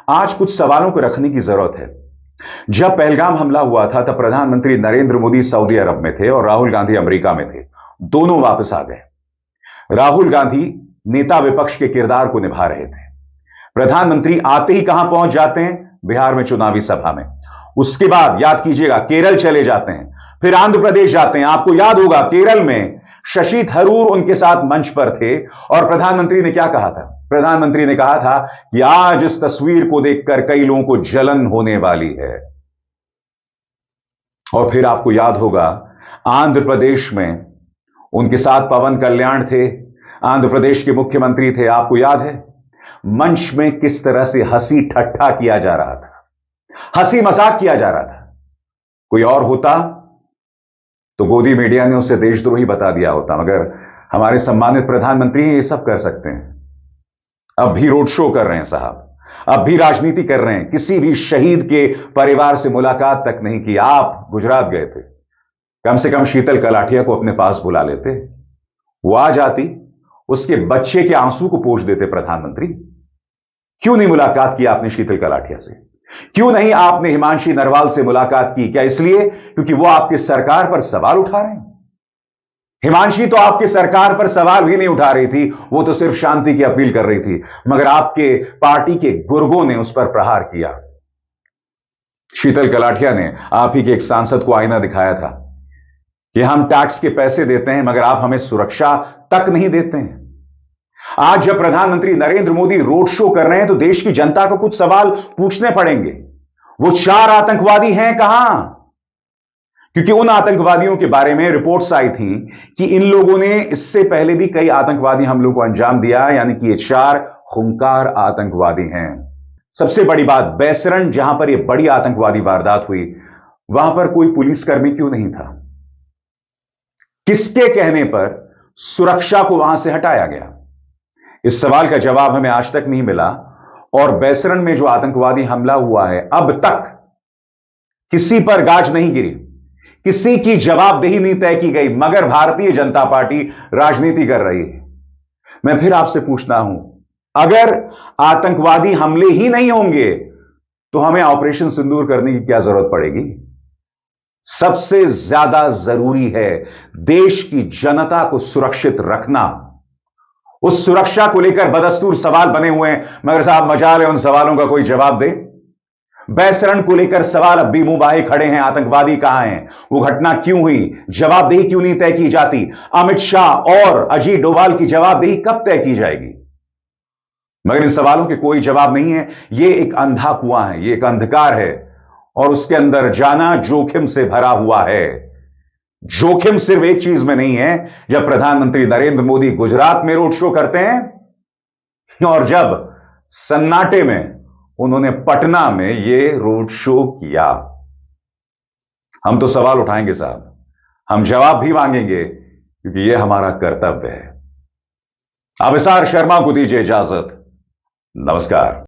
आज कुछ सवालों को रखने की जरूरत है। जब पहलगाम हमला हुआ था तब प्रधानमंत्री नरेंद्र मोदी सऊदी अरब में थे और राहुल गांधी अमेरिका में थे। दोनों वापस आ गए। राहुल गांधी नेता विपक्ष के किरदार को निभा रहे थे। प्रधानमंत्री आते ही कहां पहुंच जाते हैं? बिहार में चुनावी सभा में। उसके बाद याद कीजिएगा केरल चले जाते हैं, फिर आंध्र प्रदेश जाते हैं। आपको याद होगा केरल में शशि थरूर उनके साथ मंच पर थे और प्रधानमंत्री ने क्या कहा था? प्रधानमंत्री ने कहा था कि आज इस तस्वीर को देखकर कई लोगों को जलन होने वाली है। और फिर आपको याद होगा आंध्र प्रदेश में उनके साथ पवन कल्याण थे, आंध्र प्रदेश के मुख्यमंत्री थे। आपको याद है मंच में किस तरह से हंसी ठट्ठा किया जा रहा था, हंसी मजाक किया जा रहा था। कोई और होता तो गोदी मीडिया ने उसे देशद्रोही बता दिया होता, मगर हमारे सम्मानित प्रधानमंत्री ये सब कर सकते हैं। अब भी रोड शो कर रहे हैं साहब, अब भी राजनीति कर रहे हैं। किसी भी शहीद के परिवार से मुलाकात तक नहीं की। आप गुजरात गए थे, कम से कम शीतल कलाठिया को अपने पास बुला लेते। वो आ जाती, उसके बच्चे के आंसू को पोंछ देते। प्रधानमंत्री क्यों नहीं मुलाकात की आपने शीतल कलाठिया से? क्यों नहीं आपने हिमांशी नरवाल से मुलाकात की? क्या इसलिए क्योंकि वो आपकी सरकार पर सवाल उठा रहे हैं? हिमांशी तो आपकी सरकार पर सवाल भी नहीं उठा रही थी, वो तो सिर्फ शांति की अपील कर रही थी, मगर आपके पार्टी के गुर्गों ने उस पर प्रहार किया। शीतल कलाठिया ने आप ही के एक सांसद को आईना दिखाया था कि हम टैक्स के पैसे देते हैं मगर आप हमें सुरक्षा तक नहीं देते हैं। आज जब प्रधानमंत्री नरेंद्र मोदी रोड शो कर रहे हैं तो देश की जनता को कुछ सवाल पूछने पड़ेंगे। वो 4 आतंकवादी हैं कहां? क्योंकि उन आतंकवादियों के बारे में रिपोर्ट्स आई थी कि इन लोगों ने इससे पहले भी कई आतंकवादी हमलों को अंजाम दिया, यानी कि ये 4 खूंखार आतंकवादी हैं। सबसे बड़ी बात, बैसरण जहां पर यह बड़ी आतंकवादी वारदात हुई वहां पर कोई पुलिसकर्मी क्यों नहीं था? किसके कहने पर सुरक्षा को वहां से हटाया गया? इस सवाल का जवाब हमें आज तक नहीं मिला। और बैसरण में जो आतंकवादी हमला हुआ है, अब तक किसी पर गाज नहीं गिरी, किसी की जवाबदेही नहीं तय की गई, मगर भारतीय जनता पार्टी राजनीति कर रही है। मैं फिर आपसे पूछता हूं, अगर आतंकवादी हमले ही नहीं होंगे तो हमें ऑपरेशन सिंदूर करने की क्या जरूरत पड़ेगी? सबसे ज्यादा जरूरी है देश की जनता को सुरक्षित रखना। उस सुरक्षा को लेकर बदस्तूर सवाल बने हुए हैं, मगर साहब मजाल है उन सवालों का कोई जवाब दे। बैसरण को लेकर सवाल अब भी मुंह बाहे खड़े हैं। आतंकवादी कहां हैं? वो घटना क्यों हुई? जवाबदेही क्यों नहीं तय की जाती? अमित शाह और अजीत डोभाल की जवाबदेही कब तय की जाएगी? मगर इन सवालों के कोई जवाब नहीं है। ये एक अंधा कुआं है, ये एक अंधकार है और उसके अंदर जाना जोखिम से भरा हुआ है। जोखिम सिर्फ एक चीज में नहीं है, जब प्रधानमंत्री नरेंद्र मोदी गुजरात में रोड शो करते हैं और जब सन्नाटे में उन्होंने पटना में ये रोड शो किया। हम तो सवाल उठाएंगे साहब, हम जवाब भी मांगेंगे क्योंकि ये हमारा कर्तव्य है। अभिसार शर्मा को दीजिए इजाजत। नमस्कार।